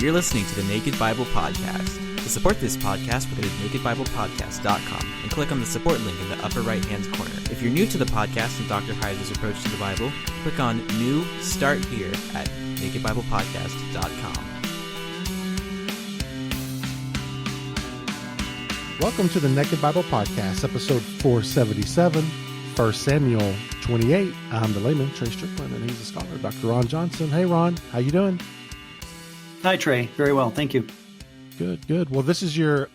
You're listening to the Naked Bible Podcast. To support this podcast, go to nakedbiblepodcast.com and click on the support link in the upper right-hand corner. If you're new to the podcast and Dr. Heiser's approach to the Bible, click on New Start Here at nakedbiblepodcast.com. Welcome to the Naked Bible Podcast, episode 477, 1 Samuel 28. I'm the layman, Trey Strickland, and he's a scholar, Dr. Ron Johnson. Hey, Ron, how you doing? Hi, Trey. Very well, thank you. Good. Well, this is your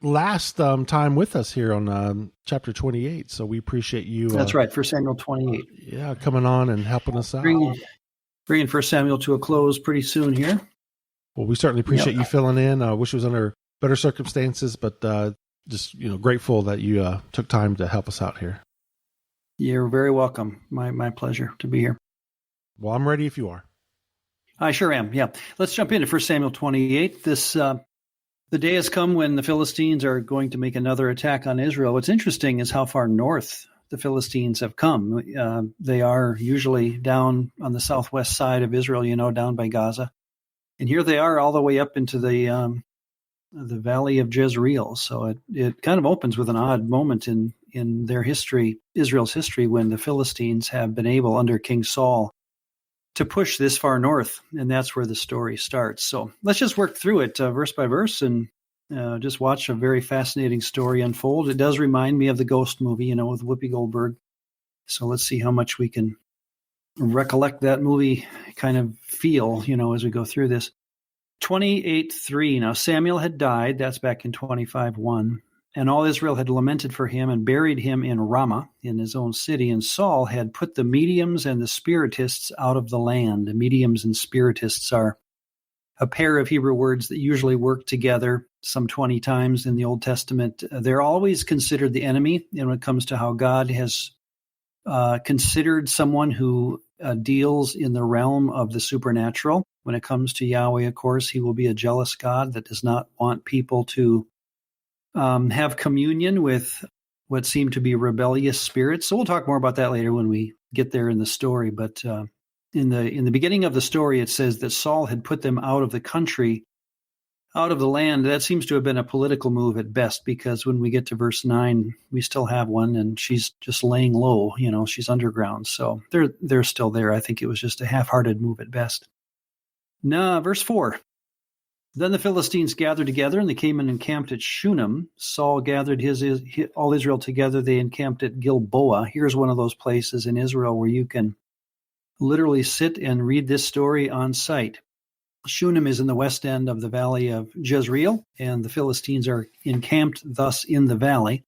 last time with us here on chapter 28, so we appreciate you. That's right, 1 Samuel 28. Yeah, coming on and helping us out. Bringing 1 Samuel to a close pretty soon here. Well, we certainly appreciate you filling in. I wish it was under better circumstances, but just grateful that you took time to help us out here. You're very welcome. My pleasure to be here. Well, I'm ready if you are. I sure am. Yeah, let's jump into 1 Samuel 28. The day has come when the Philistines are going to make another attack on Israel. What's interesting is how far north the Philistines have come. They are usually down on the southwest side of Israel, down by Gaza, and here they are all the way up into the valley of Jezreel. So it kind of opens with an odd moment in their history, Israel's history, when the Philistines have been able, under King Saul, to push this far north, and that's where the story starts. So let's just work through it verse by verse and just watch a very fascinating story unfold. It does remind me of the Ghost movie, with Whoopi Goldberg. So let's see how much we can recollect that movie kind of feel, as we go through this. 28:3. Now Samuel had died, that's back in 25:1, and all Israel had lamented for him and buried him in Ramah, in his own city, and Saul had put the mediums and the spiritists out of the land. The mediums and spiritists are a pair of Hebrew words that usually work together some 20 times in the Old Testament. They're always considered the enemy, and when it comes to how God has considered someone who deals in the realm of the supernatural. When it comes to Yahweh, of course, he will be a jealous God that does not want people to have communion with what seem to be rebellious spirits. So we'll talk more about that later when we get there in the story. But in the beginning of the story, it says that Saul had put them out of the country, out of the land. That seems to have been a political move at best, because when we get to verse 9, we still have one, and she's just laying low. She's underground. So they're still there. I think it was just a half-hearted move at best. Now, verse 4. Then the Philistines gathered together, and they came and encamped at Shunem. Saul gathered all Israel together. They encamped at Gilboa. Here's one of those places in Israel where you can literally sit and read this story on site. Shunem is in the west end of the valley of Jezreel, and the Philistines are encamped thus in the valley.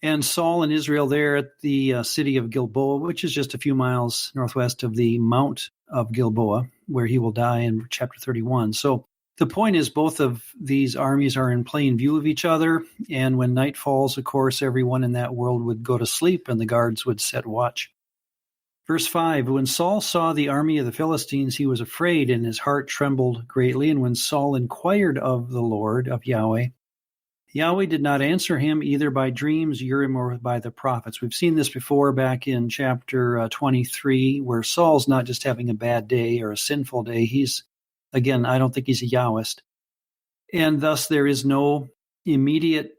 And Saul and Israel there at the city of Gilboa, which is just a few miles northwest of the Mount of Gilboa, where he will die in chapter 31. So the point is, both of these armies are in plain view of each other, and when night falls, of course, everyone in that world would go to sleep, and the guards would set watch. Verse 5, when Saul saw the army of the Philistines, he was afraid, and his heart trembled greatly. And when Saul inquired of the Lord, of Yahweh, Yahweh did not answer him either by dreams, Urim, or by the prophets. We've seen this before back in chapter 23, where Saul's not just having a bad day or a sinful day. Again, I don't think he's a Yahwist. And thus there is no immediate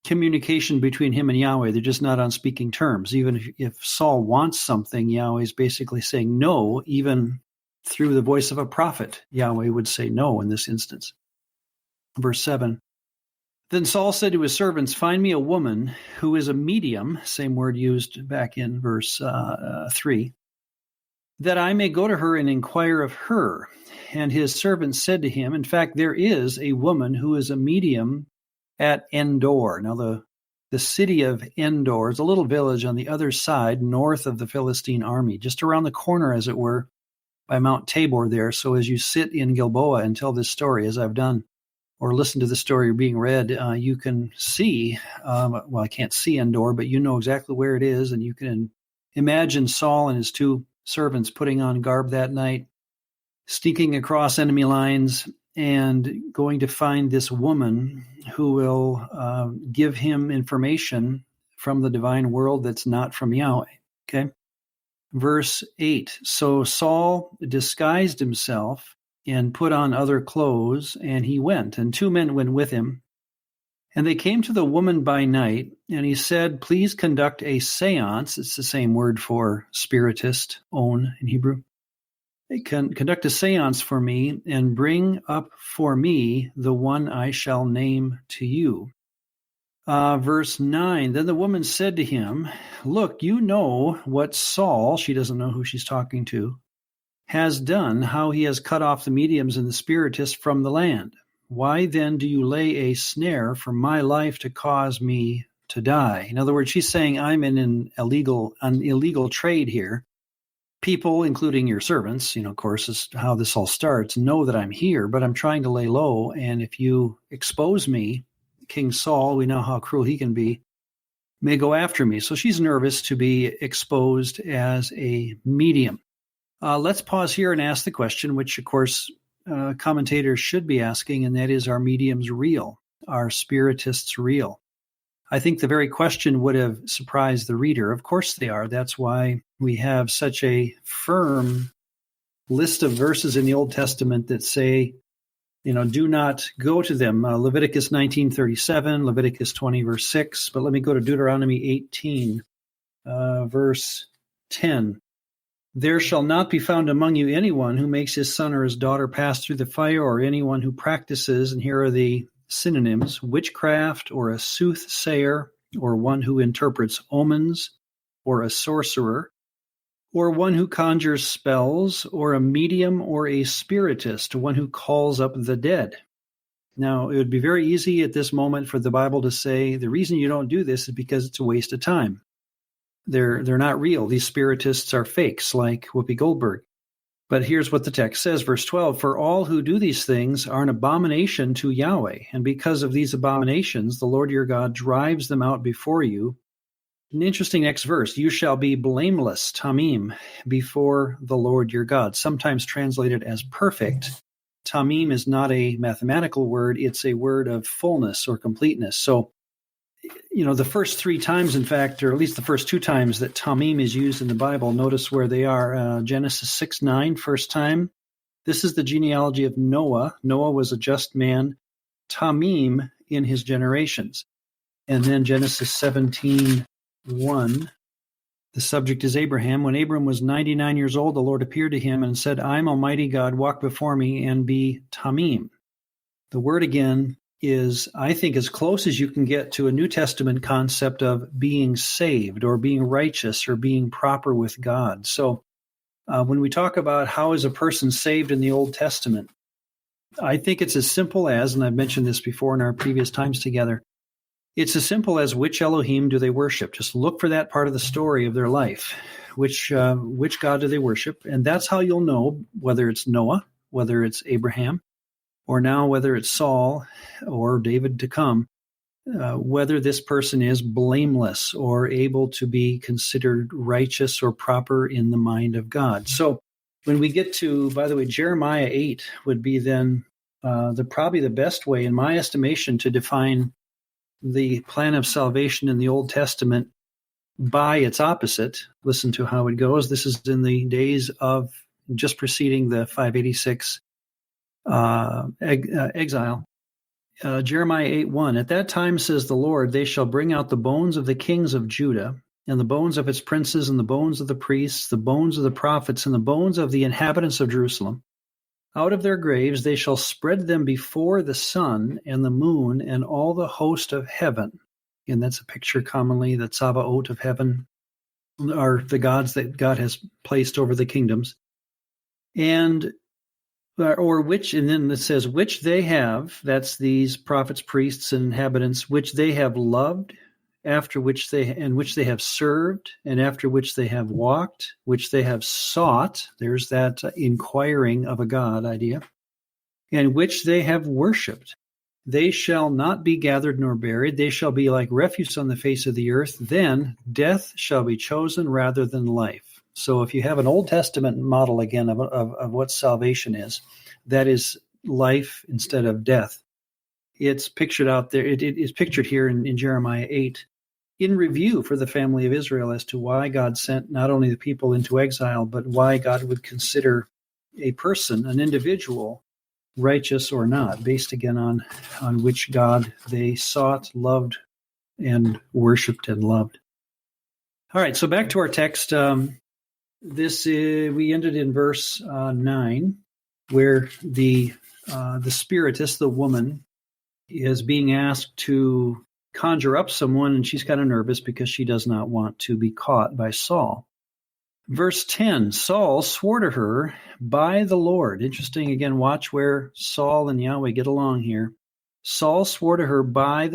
communication between him and Yahweh. They're just not on speaking terms. Even if Saul wants something, Yahweh is basically saying no. Even through the voice of a prophet, Yahweh would say no in this instance. Verse 7. Then Saul said to his servants, find me a woman who is a medium, same word used back in verse 3, that I may go to her and inquire of her. And his servants said to him, in fact, there is a woman who is a medium at Endor. Now, the city of Endor is a little village on the other side, north of the Philistine army, just around the corner, as it were, by Mount Tabor there. So as you sit in Gilboa and tell this story, as I've done, or listen to the story being read, you can see, I can't see Endor, but you know exactly where it is, and you can imagine Saul and his two servants putting on garb that night, sneaking across enemy lines, and going to find this woman who will give him information from the divine world that's not from Yahweh. Okay? Verse 8, so Saul disguised himself and put on other clothes, and he went, and 2 men went with him. And they came to the woman by night, and he said, please conduct a seance. It's the same word for spiritist, on in Hebrew. Conduct a seance for me, and bring up for me the one I shall name to you. Verse 9, then the woman said to him, look, you know what Saul, she doesn't know who she's talking to, has done, how he has cut off the mediums and the spiritists from the land. Why then do you lay a snare for my life to cause me to die? In other words, she's saying, I'm in an illegal trade here. People, including your servants, of course, is how this all starts, know that I'm here, but I'm trying to lay low. And if you expose me, King Saul, we know how cruel he can be, may go after me. So she's nervous to be exposed as a medium. Let's pause here and ask the question, which, of course, commentators should be asking, and that is, are mediums real? Are spiritists real? I think the very question would have surprised the reader. Of course they are. That's why we have such a firm list of verses in the Old Testament that say, do not go to them. Leviticus 19:37, Leviticus 20, verse 6. But let me go to Deuteronomy 18, verse 10. There shall not be found among you anyone who makes his son or his daughter pass through the fire, or anyone who practices, and here are the synonyms, witchcraft, or a soothsayer, or one who interprets omens, or a sorcerer, or one who conjures spells, or a medium, or a spiritist, one who calls up the dead. Now, it would be very easy at this moment for the Bible to say, the reason you don't do this is because it's a waste of time. They're not real. These spiritists are fakes, like Whoopi Goldberg. But here's what the text says, verse 12, for all who do these things are an abomination to Yahweh, and because of these abominations, the Lord your God drives them out before you. An interesting next verse, you shall be blameless, tamim, before the Lord your God, sometimes translated as perfect. Tamim is not a mathematical word, it's a word of fullness or completeness. So, the first 3 times, in fact, or at least the first 2 times that tamim is used in the Bible, notice where they are. Genesis 6:9, first time. This is the genealogy of Noah. Noah was a just man, tamim in his generations. And then Genesis 17:1, the subject is Abraham. When Abram was 99 years old, the Lord appeared to him and said, I am Almighty God, walk before me and be tamim. The word again is, I think, as close as you can get to a New Testament concept of being saved or being righteous or being proper with God. So when we talk about how is a person saved in the Old Testament, I think it's as simple as, and I've mentioned this before in our previous times together, it's as simple as which Elohim do they worship. Just look for that part of the story of their life. Which God do they worship? And that's how you'll know whether it's Noah, whether it's Abraham, or now whether it's Saul or David to come, whether this person is blameless or able to be considered righteous or proper in the mind of God. So when we get to, by the way, Jeremiah 8 would be then probably the best way, in my estimation, to define the plan of salvation in the Old Testament by its opposite. Listen to how it goes. This is in the days of just preceding the 586 exile. Jeremiah 8:1. At that time, says the Lord, they shall bring out the bones of the kings of Judah, and the bones of its princes, and the bones of the priests, the bones of the prophets, and the bones of the inhabitants of Jerusalem. Out of their graves they shall spread them before the sun and the moon and all the host of heaven. And that's a picture commonly, the Tsabaot of heaven are the gods that God has placed over the kingdoms. And then it says, which they have, that's these prophets, priests, and inhabitants, which they have loved, which they have served, and after which they have walked, which they have sought. There's that inquiring of a God idea. And which they have worshipped. They shall not be gathered nor buried. They shall be like refuse on the face of the earth. Then death shall be chosen rather than life. So if you have an Old Testament model again of what salvation is, that is life instead of death. It's pictured out there. It is pictured here in Jeremiah 8 in review for the family of Israel as to why God sent not only the people into exile, but why God would consider a person, an individual, righteous or not, based again on which God they sought, loved, and worshipped and loved. All right, so back to our text. We ended in verse 9, where the spiritist, the woman, is being asked to conjure up someone, and she's kind of nervous because she does not want to be caught by Saul. Verse 10, Saul swore to her by the Lord. Interesting, again, watch where Saul and Yahweh get along here. Saul swore to her by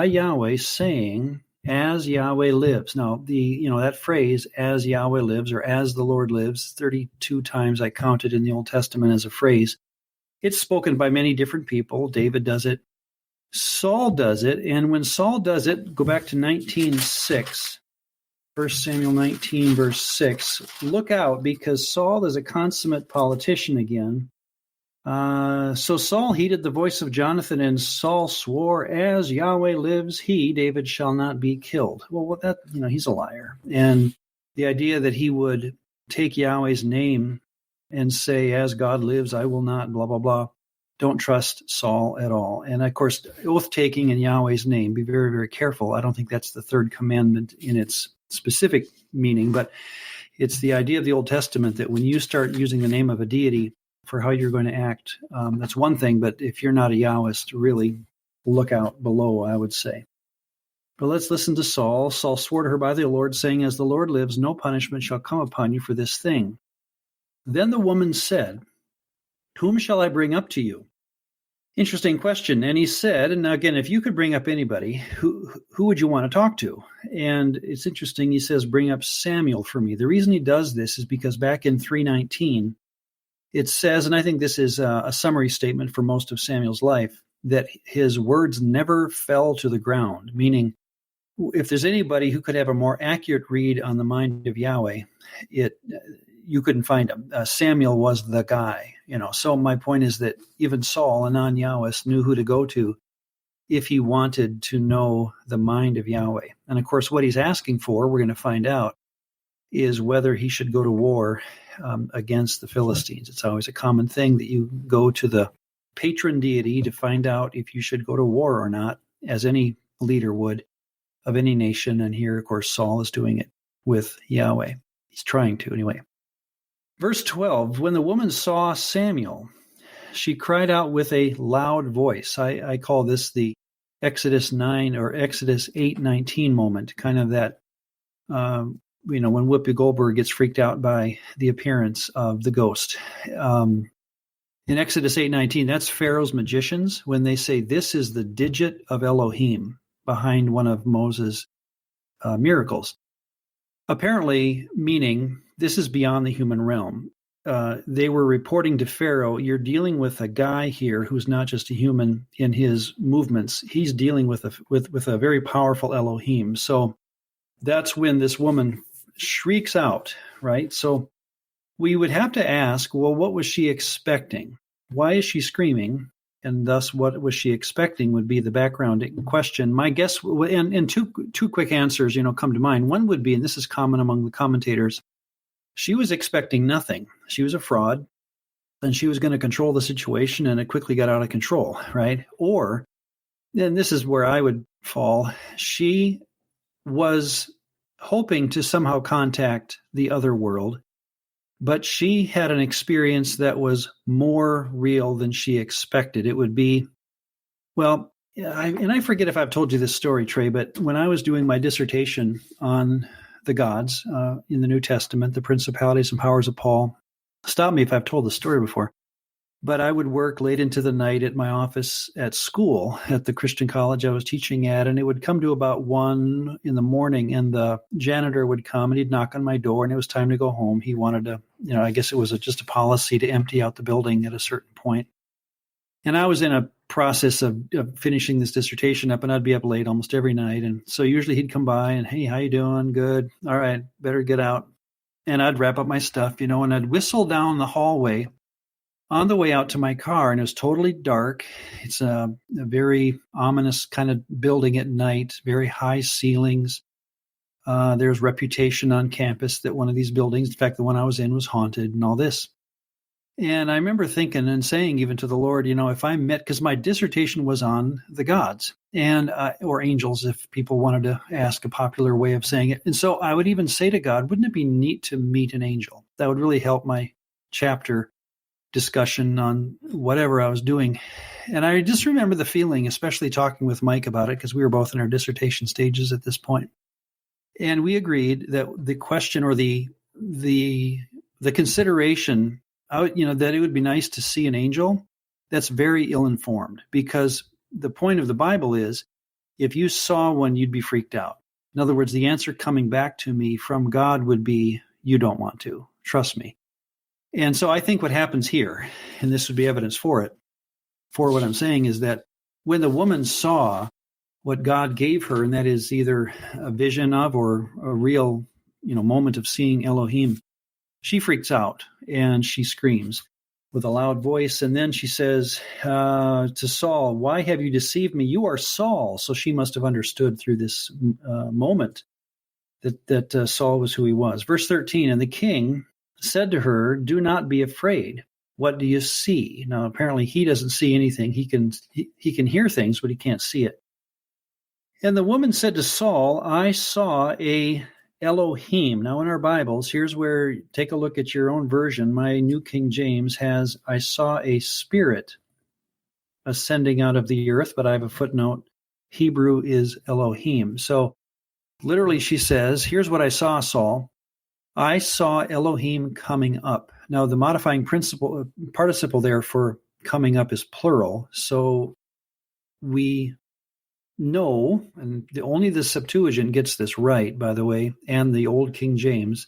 Yahweh, saying, as Yahweh lives. Now, that phrase, as Yahweh lives, or as the Lord lives, 32 times I counted in the Old Testament as a phrase. It's spoken by many different people. David does it. Saul does it. And when Saul does it, go back to 19:6. 1 Samuel 19, verse 6. Look out, because Saul is a consummate politician again. So Saul heeded the voice of Jonathan, and Saul swore, as Yahweh lives, he, David, shall not be killed. Well, he's a liar. And the idea that he would take Yahweh's name and say, as God lives, I will not, blah, blah, blah. Don't trust Saul at all. And of course, oath-taking in Yahweh's name, be very, very careful. I don't think that's the third commandment in its specific meaning, but it's the idea of the Old Testament that when you start using the name of a deity for how you're going to act, that's one thing, but if you're not a Yahwist, really look out below, I would say. But let's listen to Saul. Saul swore to her by the Lord, saying, as the Lord lives, no punishment shall come upon you for this thing. Then the woman said, whom shall I bring up to you? Interesting question. And he said, and now again, if you could bring up anybody, who would you want to talk to? And it's interesting. He says, bring up Samuel for me. The reason he does this is because back in 3:19, it says, and I think this is a summary statement for most of Samuel's life, that his words never fell to the ground, meaning if there's anybody who could have a more accurate read on the mind of Yahweh, you couldn't find him. Samuel was the guy, So my point is that even Saul, a non-Yahwist, knew who to go to if he wanted to know the mind of Yahweh. And of course, what he's asking for, we're going to find out, is whether he should go to war against the Philistines. It's always a common thing that you go to the patron deity to find out if you should go to war or not, as any leader would of any nation. And here, of course, Saul is doing it with Yahweh. He's trying to, anyway. Verse 12, when the woman saw Samuel, she cried out with a loud voice. I call this the Exodus 9 or Exodus 8:19 moment, kind of that, when Whoopi Goldberg gets freaked out by the appearance of the ghost. In Exodus 8:19, that's Pharaoh's magicians when they say, this is the digit of Elohim behind one of Moses' miracles. Apparently meaning this is beyond the human realm. They were reporting to Pharaoh, you're dealing with a guy here who's not just a human in his movements. He's dealing with a very powerful Elohim. So that's when this woman shrieks out, right? So we would have to ask, well, what was she expecting? Why is she screaming? And thus, what was she expecting would be the background question. My guess, and two quick answers, come to mind. One would be, and this is common among the commentators, she was expecting nothing. She was a fraud, and she was going to control the situation, and it quickly got out of control, right? Or, and this is where I would fall, she was hoping to somehow contact the other world, but she had an experience that was more real than she expected. It would be, well, I forget if I've told you this story, Trey, but when I was doing my dissertation on the gods in the New Testament, the principalities and powers of Paul, stop me if I've told the story before, but I would work late into the night at my office at school, at the Christian college I was teaching at, and it would come to about 1 a.m, and the janitor would come, and he'd knock on my door, and it was time to go home. He wanted to, I guess it was just a policy to empty out the building at a certain point. And I was in a process of finishing this dissertation up, and I'd be up late almost every night. And so usually he'd come by and, hey, how you doing? Good. All right, better get out. And I'd wrap up my stuff, and I'd whistle down the hallway on the way out to my car, and it was totally dark. It's a very ominous kind of building at night, very high ceilings. There's reputation on campus that one of these buildings, in fact, the one I was in, was haunted and all this. And I remember thinking and saying even to the Lord, if I met, because my dissertation was on the gods and or angels, if people wanted to ask a popular way of saying it. And so I would even say to God, wouldn't it be neat to meet an angel? That would really help my chapter discussion on whatever I was doing. And I just remember the feeling, especially talking with Mike about it, because we were both in our dissertation stages at this point. And we agreed that the question or the consideration, that it would be nice to see an angel, that's very ill-informed, because the point of the Bible is, if you saw one, you'd be freaked out. In other words, the answer coming back to me from God would be, you don't want to. Trust me. And so I think what happens here, and this would be evidence for it, for what I'm saying, is that when the woman saw what God gave her, and that is either a vision of or a real, moment of seeing Elohim, she freaks out and she screams with a loud voice. And then she says to Saul, "Why have you deceived me? You are Saul." So she must have understood through this moment that Saul was who he was. Verse 13, and the king said to her, "Do not be afraid. What do you see?" Now, apparently he doesn't see anything. He can hear things, but he can't see it. And the woman said to Saul, "I saw a Elohim." Now, in our Bibles, here's where, take a look at your own version. My New King James has, "I saw a spirit ascending out of the earth," but I have a footnote. Hebrew is Elohim. So literally she says, "Here's what I saw, Saul. I saw Elohim coming up." Now, the modifying participle there for coming up is plural. So we know, and only the Septuagint gets this right, by the way, and the Old King James.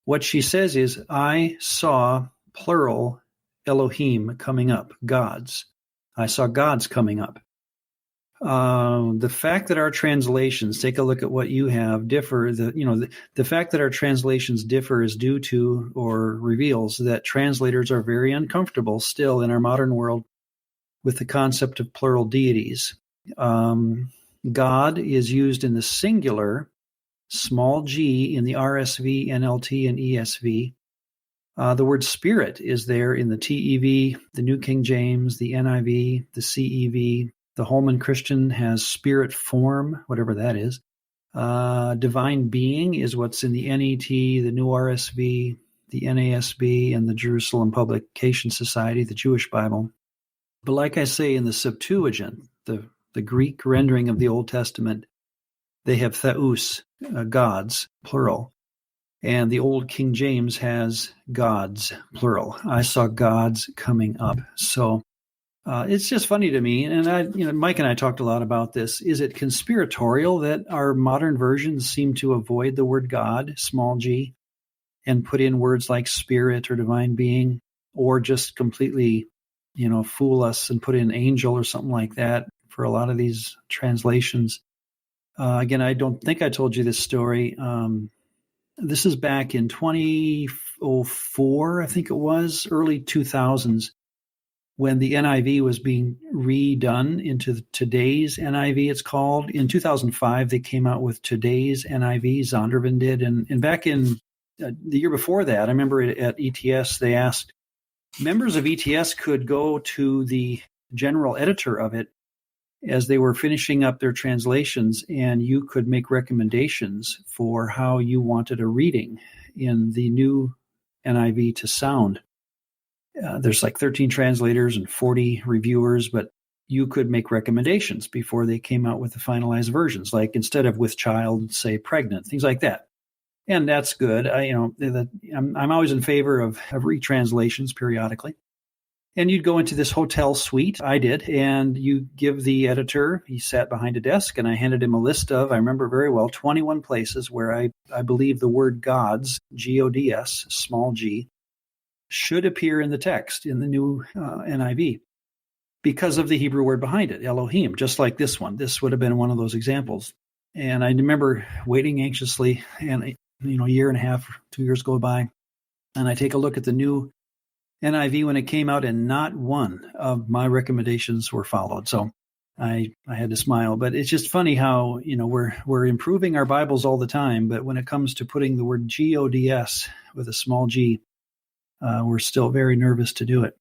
What she says is, "I saw," plural, "Elohim coming up," gods. I saw gods coming up. The fact that our translations, take a look at what you have, differ. The fact that our translations differ is due to, or reveals, that translators are very uncomfortable still in our modern world with the concept of plural deities. God is used in the singular, small g, in the RSV, NLT, and ESV. The word spirit is there in the TEV, the New King James, the NIV, the CEV. The Holman Christian has spirit form, whatever that is. Divine being is what's in the NET, the New RSV, the NASB, and the Jerusalem Publication Society, the Jewish Bible. But like I say, in the Septuagint, the Greek rendering of the Old Testament, they have theos, gods, plural. And the Old King James has gods, plural. I saw gods coming up. So it's just funny to me. And Mike and I talked a lot about this. Is it conspiratorial that our modern versions seem to avoid the word God, small g, and put in words like spirit or divine being, or just completely, fool us and put in angel or something like that for a lot of these translations? Again, I don't think I told you this story. This is back in 2004, I think it was, early 2000s, when the NIV was being redone into today's NIV, it's called. In 2005, they came out with today's NIV, Zondervan did. And back in the year before that, I remember at ETS, they asked, members of ETS could go to the general editor of it as they were finishing up their translations, and you could make recommendations for how you wanted a reading in the new NIV to sound. There's like 13 translators and 40 reviewers, but you could make recommendations before they came out with the finalized versions, like instead of with child, say pregnant, things like that. And that's good. I'm always in favor of retranslations periodically. And you'd go into this hotel suite, I did, and you give the editor, he sat behind a desk, and I handed him a list of, I remember very well, 21 places where I believe the word gods, G-O-D-S, small g, should appear in the text in the new NIV because of the Hebrew word behind it, Elohim, just like this one. This would have been one of those examples. And I remember waiting anxiously, and a year and a half, 2 years go by, and I take a look at the new NIV when it came out, and not one of my recommendations were followed. So I had to smile. But it's just funny how, we're improving our Bibles all the time, but when it comes to putting the word G-O-D-S with a small g, were still very nervous to do it.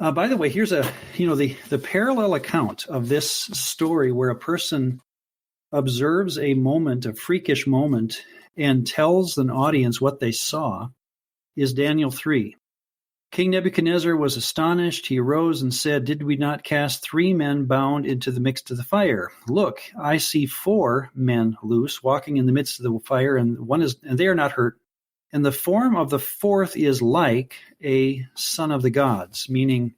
By the way, here's the parallel account of this story where a person observes a moment, a freakish moment, and tells an audience what they saw is Daniel 3. King Nebuchadnezzar was astonished. He arose and said, "Did we not cast 3 men bound into the midst of the fire? Look, I see 4 men loose, walking in the midst of the fire, and they are not hurt. And the form of the 4th is like a son of the gods," meaning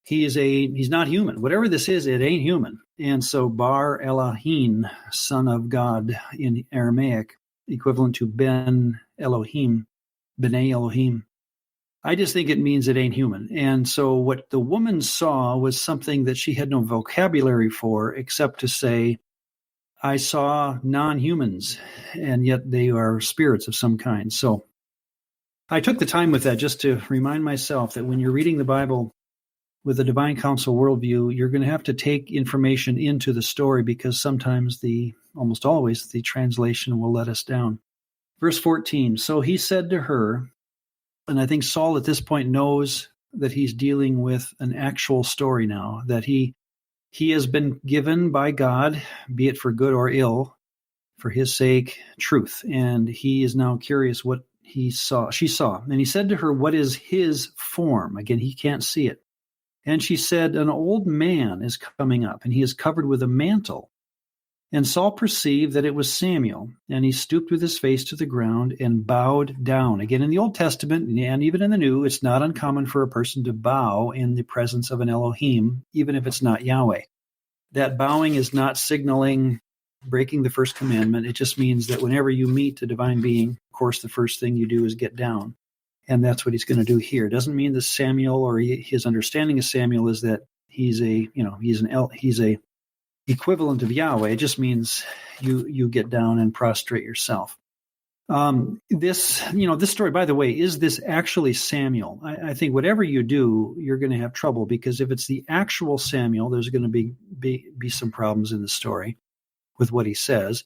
he's not human. Whatever this is, it ain't human. And so Bar Elohim, son of God in Aramaic, equivalent to Ben Elohim, B'nai Elohim. I just think it means it ain't human. And so what the woman saw was something that she had no vocabulary for except to say, I saw non-humans, and yet they are spirits of some kind. So I took the time with that just to remind myself that when you're reading the Bible with a divine counsel worldview, you're going to have to take information into the story because sometimes almost always, the translation will let us down. Verse 14, so he said to her, and I think Saul at this point knows that he's dealing with an actual story now, that he has been given by God, be it for good or ill, for his sake, truth. And he is now curious what she saw. And he said to her, what is his form? Again, he can't see it. And she said, an old man is coming up, and he is covered with a mantle. And Saul perceived that it was Samuel, and he stooped with his face to the ground and bowed down. Again, in the Old Testament, and even in the New, it's not uncommon for a person to bow in the presence of an Elohim, even if it's not Yahweh. That bowing is not signaling breaking the first commandment. It just means that whenever you meet a divine being, of course, the first thing you do is get down. And that's what he's going to do here. It doesn't mean that Samuel or his understanding of Samuel is that he's a equivalent of Yahweh. It just means you get down and prostrate yourself. This story, by the way, is this actually Samuel? I think whatever you do, you're going to have trouble, because if it's the actual Samuel, there's going to be some problems in the story with what he says.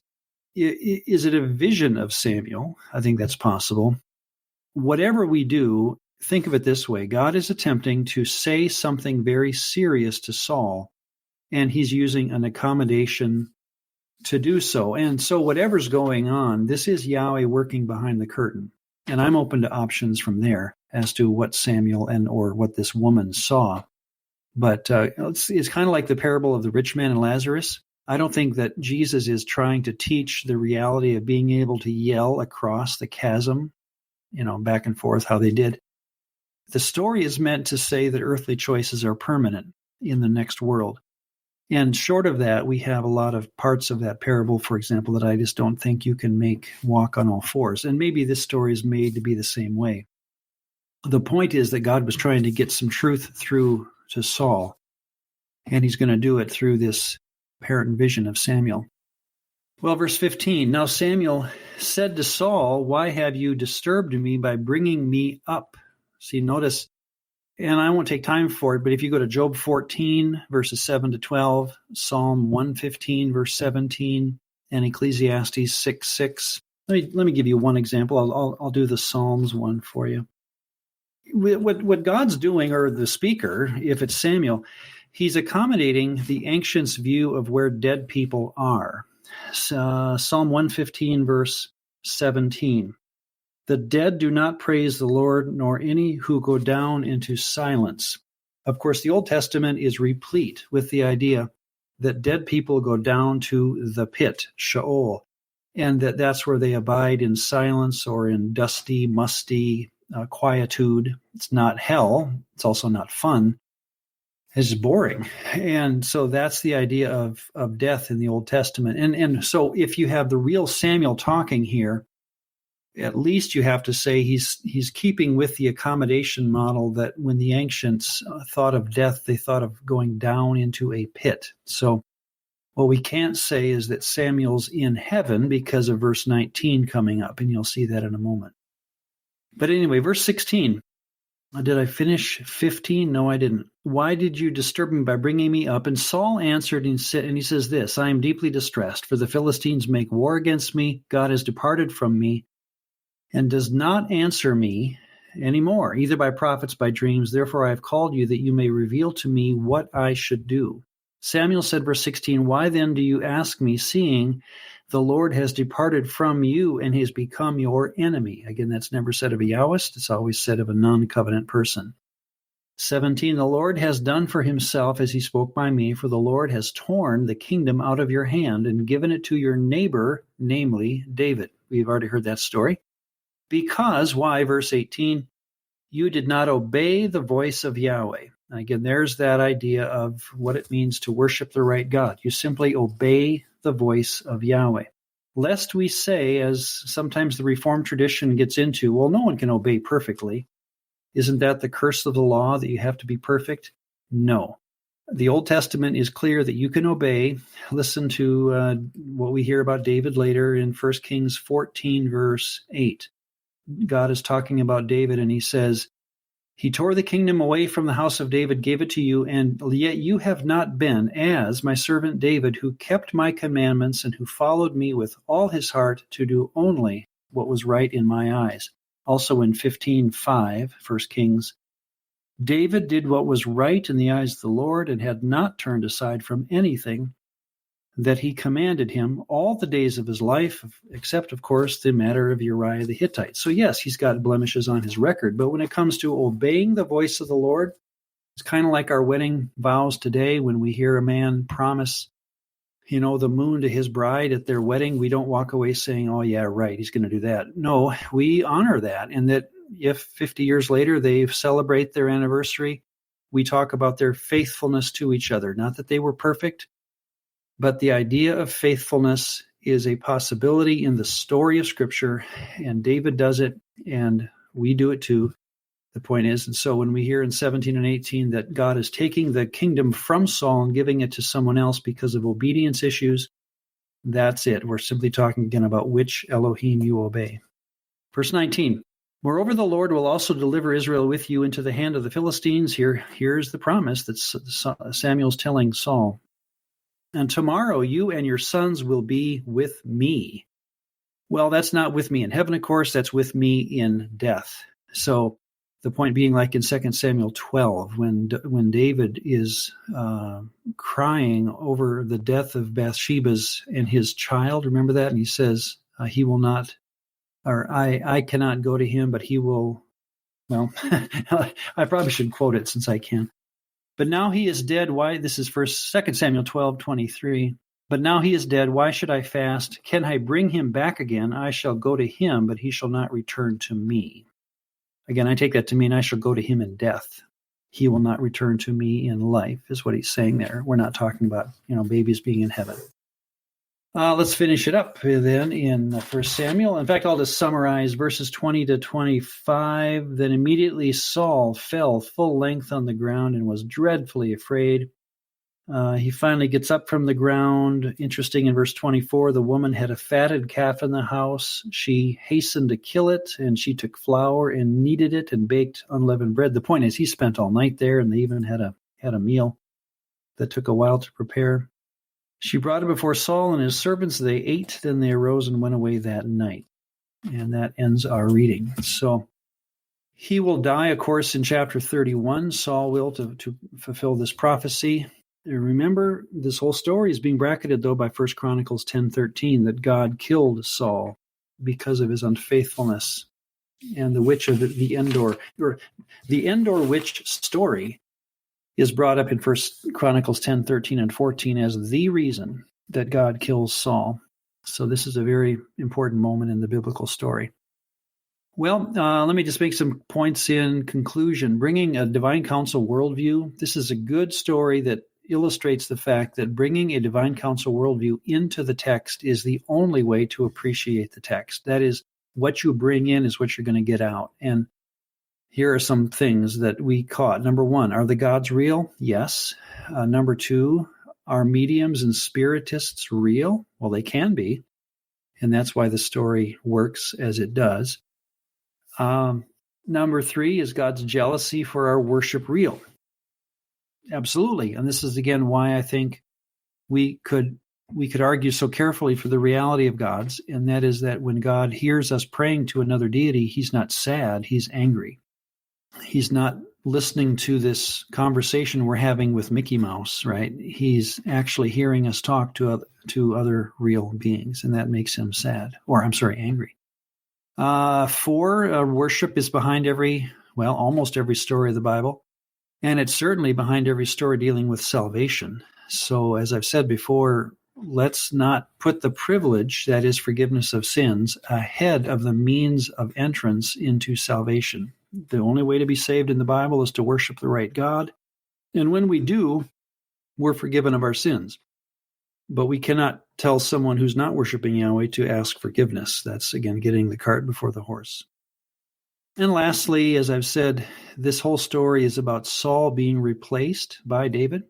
Is it a vision of Samuel? I think that's possible. Whatever we do, think of it this way. God is attempting to say something very serious to Saul, and he's using an accommodation to do so. And so whatever's going on, this is Yahweh working behind the curtain. And I'm open to options from there as to what Samuel or what this woman saw. But it's kind of like the parable of the rich man and Lazarus. I don't think that Jesus is trying to teach the reality of being able to yell across the chasm, back and forth, how they did. The story is meant to say that earthly choices are permanent in the next world. And short of that, we have a lot of parts of that parable, for example, that I just don't think you can make walk on all fours. And maybe this story is made to be the same way. The point is that God was trying to get some truth through to Saul, and he's going to do it through this apparent vision of Samuel. Well, verse 15, now Samuel said to Saul, why have you disturbed me by bringing me up? See, notice, and I won't take time for it, but if you go to Job 14, verses 7 to 12, Psalm 115, verse 17, and Ecclesiastes 6:6. Let me give you one example. I'll do the Psalms one for you. What God's doing, or the speaker, if it's Samuel, he's accommodating the ancients' view of where dead people are. Psalm 115, verse 17. The dead do not praise the Lord, nor any who go down into silence. Of course, the Old Testament is replete with the idea that dead people go down to the pit, Sheol, and that's where they abide in silence or in dusty, musty quietude. It's not hell. It's also not fun. It's boring. And so that's the idea of death in the Old Testament. And so if you have the real Samuel talking here, at least you have to say he's keeping with the accommodation model that when the ancients thought of death, they thought of going down into a pit. So what we can't say is that Samuel's in heaven because of verse 19 coming up, and you'll see that in a moment. But anyway, verse 16. Did I finish 15? No, I didn't. Why did you disturb me by bringing me up? And Saul answered and he says this, I am deeply distressed, for the Philistines make war against me. God has departed from me and does not answer me. anymore, either by prophets, by dreams. Therefore I have called you that you may reveal to me what I should do. Samuel said, verse 16, why then do you ask me, seeing the Lord has departed from you and he has become your enemy? Again, that's never said of a Yahwist. It's always said of a non-covenant person. 17, the Lord has done for himself as he spoke by me, for the Lord has torn the kingdom out of your hand and given it to your neighbor, namely David. We've already heard that story. Because, why? Verse 18, you did not obey the voice of Yahweh. Again, there's that idea of what it means to worship the right God. You simply obey the voice of Yahweh. Lest we say, as sometimes the Reformed tradition gets into, well, no one can obey perfectly. Isn't that the curse of the law, that you have to be perfect? No. The Old Testament is clear that you can obey. Listen to what we hear about David later in 1 Kings 14, verse 8. God is talking about David, and he says, he tore the kingdom away from the house of David, gave it to you, and yet you have not been as my servant David, who kept my commandments and who followed me with all his heart to do only what was right in my eyes. Also in 15:5, 1 Kings, David did what was right in the eyes of the Lord and had not turned aside from anything that he commanded him all the days of his life, except, of course, the matter of Uriah the Hittite. So yes, he's got blemishes on his record, but when it comes to obeying the voice of the Lord, it's kind of like our wedding vows today. When we hear a man promise, the moon to his bride at their wedding, we don't walk away saying, oh yeah, right, he's going to do that. No, we honor that. And that if 50 years later they celebrate their anniversary, we talk about their faithfulness to each other. Not that they were perfect, but the idea of faithfulness is a possibility in the story of Scripture, and David does it, and we do it too. The point is, and so when we hear in 17 and 18 that God is taking the kingdom from Saul and giving it to someone else because of obedience issues, that's it. We're simply talking again about which Elohim you obey. Verse 19, moreover, the Lord will also deliver Israel with you into the hand of the Philistines. Here's the promise that Samuel's telling Saul. And tomorrow you and your sons will be with me. Well, that's not with me in heaven, of course. That's with me in death. So the point being, like in 2 Samuel 12, when David is crying over the death of Bathsheba's and his child, remember that? And he says, he will not, or I cannot go to him, but he will, well, I probably should quote it since I can. But now he is dead. Why? This is 2 Samuel 12:23. But now he is dead. Why should I fast? Can I bring him back again? I shall go to him, but he shall not return to me. Again, I take that to mean I shall go to him in death. He will not return to me in life, is what he's saying there. We're not talking about, babies being in heaven. Let's finish it up then in 1 Samuel. In fact, I'll just summarize verses 20 to 25. Then immediately Saul fell full length on the ground and was dreadfully afraid. He finally gets up from the ground. Interesting, in verse 24, the woman had a fatted calf in the house. She hastened to kill it, and she took flour and kneaded it and baked unleavened bread. The point is, he spent all night there, and they even had a meal that took a while to prepare. She brought it before Saul and his servants. They ate, then they arose and went away that night. And that ends our reading. So he will die, of course, in chapter 31. Saul will, to fulfill this prophecy. Remember, this whole story is being bracketed, though, by 1 Chronicles 10:13, that God killed Saul because of his unfaithfulness. And the witch of the Endor, or the Endor witch story, is brought up in 1 Chronicles 10:13 and 14 as the reason that God kills Saul. So this is a very important moment in the biblical story. Well, let me just make some points in conclusion. Bringing a divine counsel worldview, this is a good story that illustrates the fact that bringing a divine counsel worldview into the text is the only way to appreciate the text. That is, what you bring in is what you're going to get out. And here are some things that we caught. Number one, are the gods real? Yes. Number two, are mediums and spiritists real? Well, they can be. And that's why the story works as it does. Number three, is God's jealousy for our worship real? Absolutely. And this is, again, why I think we could argue so carefully for the reality of gods, and that is that when God hears us praying to another deity, he's not sad, he's angry. He's not listening to this conversation we're having with Mickey Mouse, right? He's actually hearing us talk to other real beings, and that makes him sad, or I'm sorry, angry. 4, worship is behind almost every story of the Bible, and it's certainly behind every story dealing with salvation. So as I've said before, let's not put the privilege, that is forgiveness of sins, ahead of the means of entrance into salvation. The only way to be saved in the Bible is to worship the right God. And when we do, we're forgiven of our sins. But we cannot tell someone who's not worshiping Yahweh to ask forgiveness. That's, again, getting the cart before the horse. And lastly, as I've said, this whole story is about Saul being replaced by David.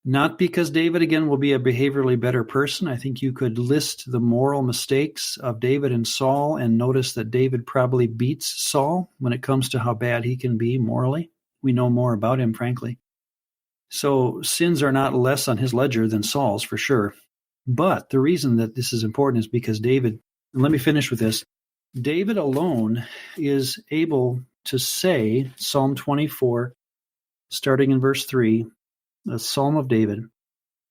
Not because David, again, will be a behaviorally better person. I think you could list the moral mistakes of David and Saul and notice that David probably beats Saul when it comes to how bad he can be morally. We know more about him, frankly. So sins are not less on his ledger than Saul's, for sure. But the reason that this is important is because David, and let me finish with this, David alone is able to say, Psalm 24, starting in verse 3, the Psalm of David,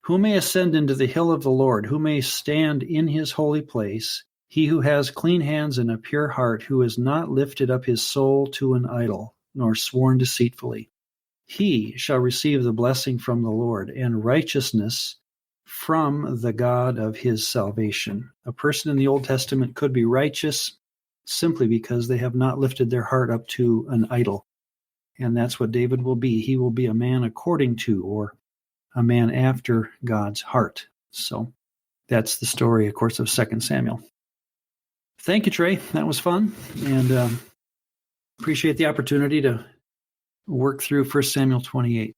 who may ascend into the hill of the Lord, who may stand in his holy place, he who has clean hands and a pure heart, who has not lifted up his soul to an idol, nor sworn deceitfully. He shall receive the blessing from the Lord and righteousness from the God of his salvation. A person in the Old Testament could be righteous simply because they have not lifted their heart up to an idol. And that's what David will be. He will be a man according to, or a man after God's heart. So that's the story, of course, of 2 Samuel. Thank you, Trey. That was fun. And appreciate the opportunity to work through 1 Samuel 28.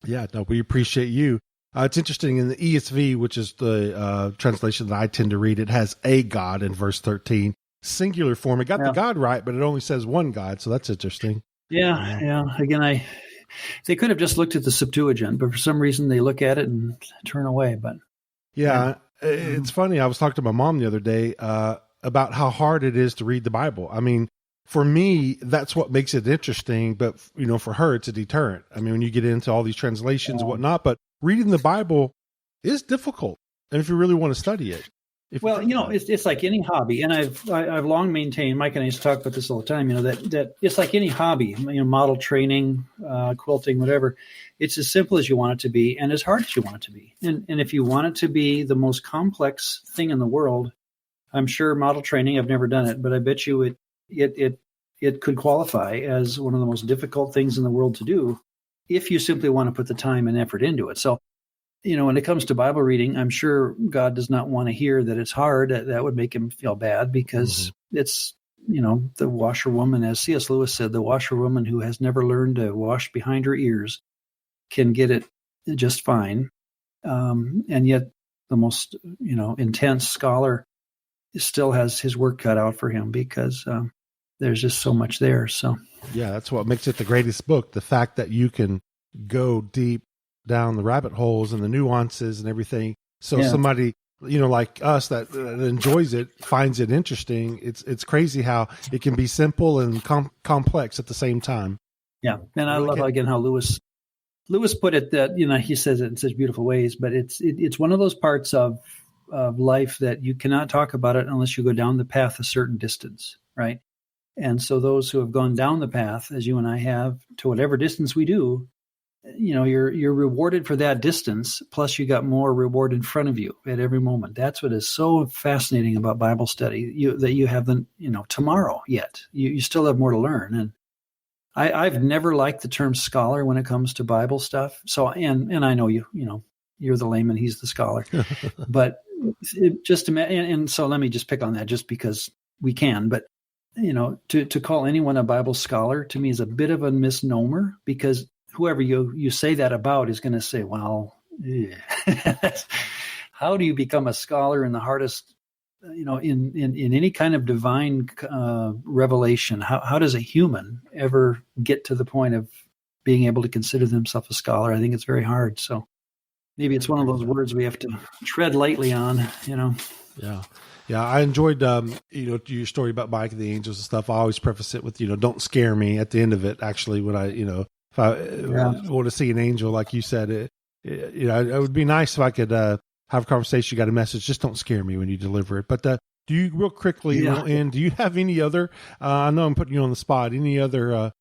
Yeah, no, we appreciate you. It's interesting in the ESV, which is the translation that I tend to read, it has a God in verse 13, singular form. It got the God right, but it only says one God. So that's interesting. Yeah. Again, they could have just looked at the Septuagint, but for some reason they look at it and turn away. But yeah, it's funny. I was talking to my mom the other day about how hard it is to read the Bible. I mean, for me, that's what makes it interesting. But for her, it's a deterrent. I mean, when you get into all these translations and whatnot, but reading the Bible is difficult, and if you really want to study it. Well, it's like any hobby, and I've long maintained. Mike and I used to talk about this all the time. That it's like any hobby. Model training, quilting, whatever. It's as simple as you want it to be, and as hard as you want it to be. And if you want it to be the most complex thing in the world, I'm sure model training. I've never done it, but I bet you it could qualify as one of the most difficult things in the world to do if you simply want to put the time and effort into it. So, when it comes to Bible reading, I'm sure God does not want to hear that it's hard. That would make him feel bad because it's, the washerwoman, as C.S. Lewis said, the washerwoman who has never learned to wash behind her ears can get it just fine. And yet the most, intense scholar still has his work cut out for him because there's just so much there. So, yeah, that's what makes it the greatest book. The fact that you can go deep down the rabbit holes and the nuances and everything. So somebody, like us that enjoys it, finds it interesting. It's crazy how it can be simple and complex at the same time. Yeah. And I love again how Lewis put it that, he says it in such beautiful ways, but it's one of those parts of life that you cannot talk about it unless you go down the path a certain distance. Right. And so those who have gone down the path, as you and I have, to whatever distance we do, you're rewarded for that distance, plus you got more reward in front of you at every moment. That's what is so fascinating about Bible study, that you haven't, tomorrow yet. You still have more to learn. And I've never liked the term scholar when it comes to Bible stuff. So, and I know you're the layman, he's the scholar. But and so let me just pick on that just because we can. But, to call anyone a Bible scholar to me is a bit of a misnomer, because whoever you say that about is going to say, well, how do you become a scholar in the hardest, in any kind of divine revelation? How does a human ever get to the point of being able to consider themselves a scholar? I think it's very hard. So maybe it's one of those words we have to tread lightly on, Yeah. Yeah, I enjoyed your story about Mike and the angels and stuff. I always preface it with don't scare me at the end of it. Actually, when I if I want to see an angel, like you said, it would be nice if I could have a conversation. You got a message, just don't scare me when you deliver it. But do you real quickly? We'll end. Do you have any other? I know I'm putting you on the spot. Any other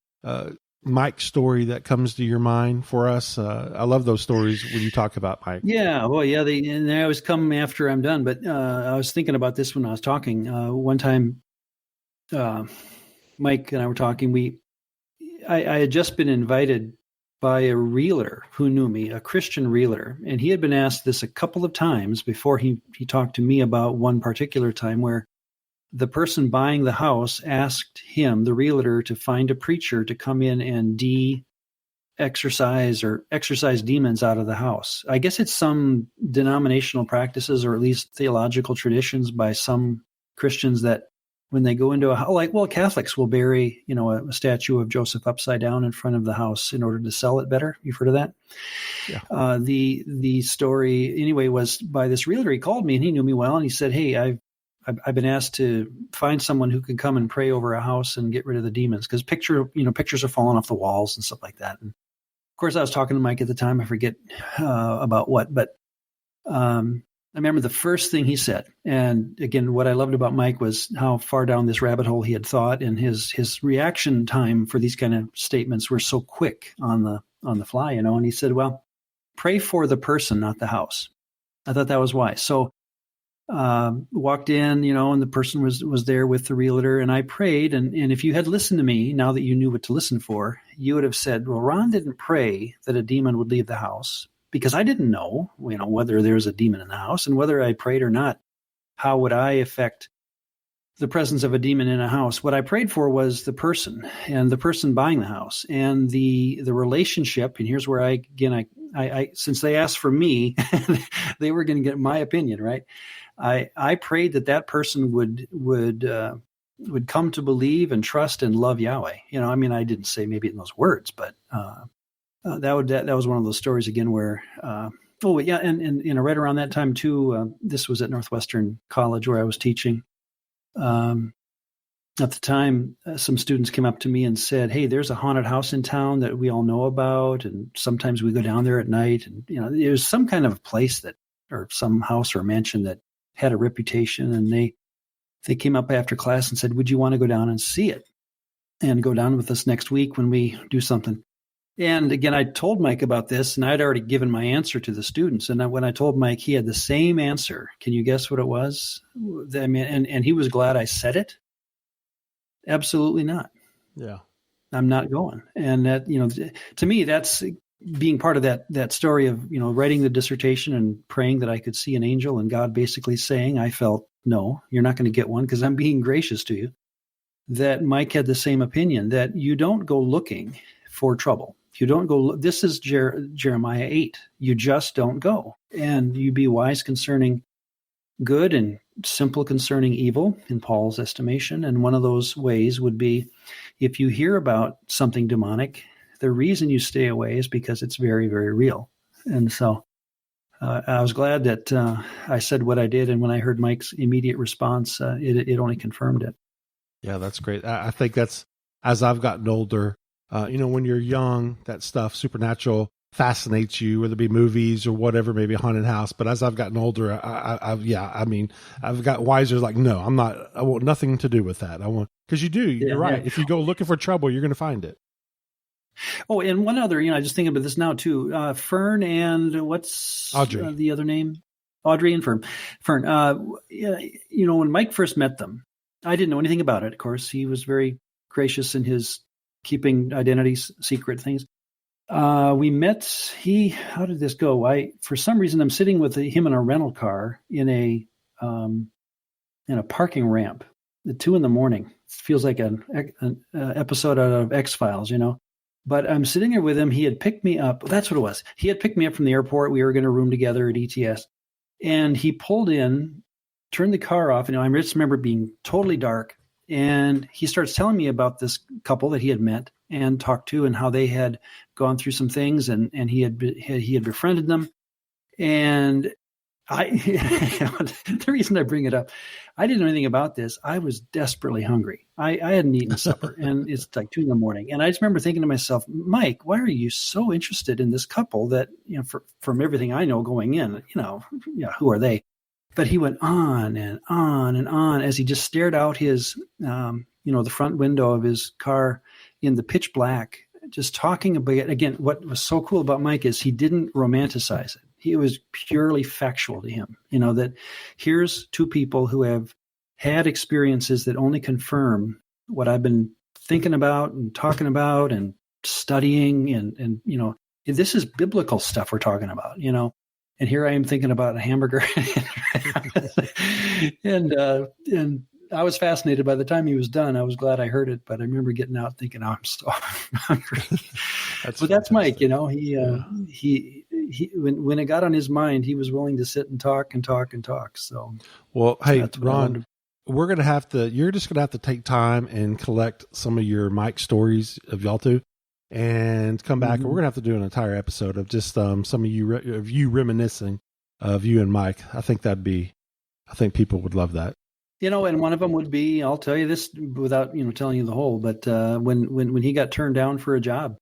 Mike story that comes to your mind for us? I love those stories when you talk about Mike. Yeah, well, yeah, they always come after I'm done. But I was thinking about this when I was talking. One time, Mike and I were talking. I had just been invited by a realtor who knew me, a Christian realtor, and he had been asked this a couple of times before he talked to me about one particular time where the person buying the house asked him, the realtor, to find a preacher to come in and exercise demons out of the house. I guess it's some denominational practices or at least theological traditions by some Christians that when they go into a house, Catholics will bury, a statue of Joseph upside down in front of the house in order to sell it better. You've heard of that? Yeah. The story anyway was by this realtor. He called me and he knew me well. And he said, "Hey, I've been asked to find someone who can come and pray over a house and get rid of the demons because pictures are falling off the walls and stuff like that." And of course, I was talking to Mike at the time. I forget about what, but I remember the first thing he said. And again, what I loved about Mike was how far down this rabbit hole he had thought, and his reaction time for these kind of statements were so quick on the fly, And he said, "Well, pray for the person, not the house." I thought that was wise. So walked in, and the person was there with the realtor, and I prayed. And if you had listened to me, now that you knew what to listen for, you would have said, "Well, Ron didn't pray that a demon would leave the house because I didn't know, whether there's a demon in the house, and whether I prayed or not, how would I affect the presence of a demon in a house? What I prayed for was the person and the person buying the house and the relationship." And here's where I since they asked for me, they were going to get my opinion, right? I prayed that person would come to believe and trust and love Yahweh. I didn't say maybe in those words, but that was one of those stories again where and right around that time too. This was at Northwestern College where I was teaching. At the time, some students came up to me and said, "Hey, there's a haunted house in town that we all know about, and sometimes we go down there at night." And it was some kind of place or some house or mansion that had a reputation. And they came up after class and said, "Would you want to go down and see it and go down with us next week when we do something?" And again, I told Mike about this, and I'd already given my answer to the students. And when I told Mike, he had the same answer. Can you guess what it was? And he was glad I said it. Absolutely not. Yeah, I'm not going. And that, to me, that's being part of that story of, writing the dissertation and praying that I could see an angel, and God basically saying, I felt, "No, you're not going to get one because I'm being gracious to you." That Mike had the same opinion, that you don't go looking for trouble. You don't go. This is Jeremiah 8. You just don't go, and you be wise concerning good and simple concerning evil, in Paul's estimation. And one of those ways would be, if you hear about something demonic, the reason you stay away is because it's very, very real. And so I was glad that I said what I did, and when I heard Mike's immediate response, it only confirmed it. Yeah, that's great. I think that's, as I've gotten older, when you're young, that stuff, supernatural, fascinates you, whether it be movies or whatever, maybe a haunted house. But as I've gotten older, I've got wiser. Like, no, I want nothing to do with that. Because you're right. Yeah. If you go looking for trouble, you're going to find it. Oh, and one other, I just thinking about this now too. Fern and what's Audrey. The other name? Audrey and Fern. When Mike first met them, I didn't know anything about it. Of course, he was very gracious in his keeping identities secret things. We met. How did this go? For some reason, I'm sitting with him in a rental car in a parking ramp at 2 a.m. It feels like an episode out of X-Files, But I'm sitting there with him. He had picked me up. That's what it was. He had picked me up from the airport. We were going to room together at ETS, and he pulled in, turned the car off. I just remember it being totally dark. And he starts telling me about this couple that he had met and talked to, and how they had gone through some things, and he had befriended them. And The reason I bring it up, I didn't know anything about this. I was desperately hungry. I hadn't eaten supper, and it's like 2 a.m. And I just remember thinking to myself, Mike, why are you so interested in this couple that, from everything I know going in, who are they? But he went on and on and on as he just stared out his, the front window of his car in the pitch black, just talking about, again, what was so cool about Mike is he didn't romanticize it. It was purely factual to him, that here's 2 people who have had experiences that only confirm what I've been thinking about and talking about and studying. And this is biblical stuff we're talking about, and here I am thinking about a hamburger. and I was fascinated. By the time he was done, I was glad I heard it, but I remember getting out thinking, I'm so hungry. That's Mike, he when it got on his mind, he was willing to sit and talk and talk and talk. So, well, hey, Ron, you're just going to have to take time and collect some of your Mike stories of y'all two and come back. And we're going to have to do an entire episode of just some of you reminiscing of you and Mike. I think people would love that. And one of them would be, I'll tell you this without, telling you the whole, but when he got turned down for a job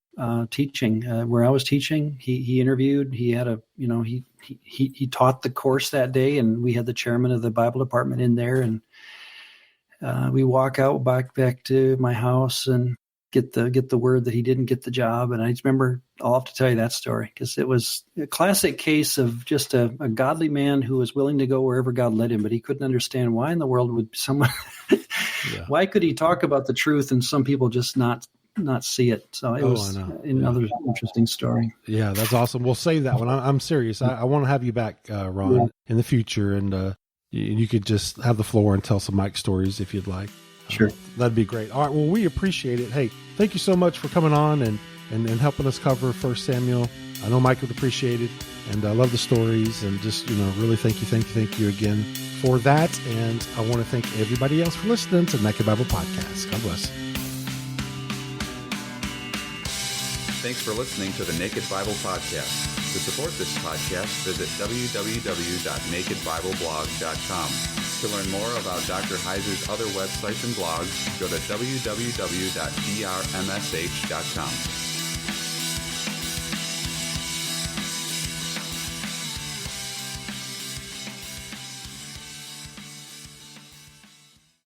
teaching, where I was teaching, he interviewed, he had he taught the course that day, and we had the chairman of the Bible department in there, and we walk out back to my house and get the word that he didn't get the job. And I just remember, I'll have to tell you that story because it was a classic case of just a godly man who was willing to go wherever God led him, but he couldn't understand why in the world would someone, why could he talk about the truth and some people just not see it? So it was another interesting story. Yeah, that's awesome. We'll save that one. I'm serious. I want to have you back, Ron, in the future. And you could just have the floor and tell some Mike stories if you'd like. Sure. That'd be great. All right. Well, we appreciate it. Hey, thank you so much for coming on and helping us cover 1 Samuel. I know Mike would appreciate it, and I love the stories, and just, really thank you again for that. And I want to thank everybody else for listening to Naked Bible Podcast. God bless. Thanks for listening to the Naked Bible Podcast. To support this podcast, visit www.nakedbibleblog.com. To learn more about Dr. Heiser's other websites and blogs, go to www.drmsh.com.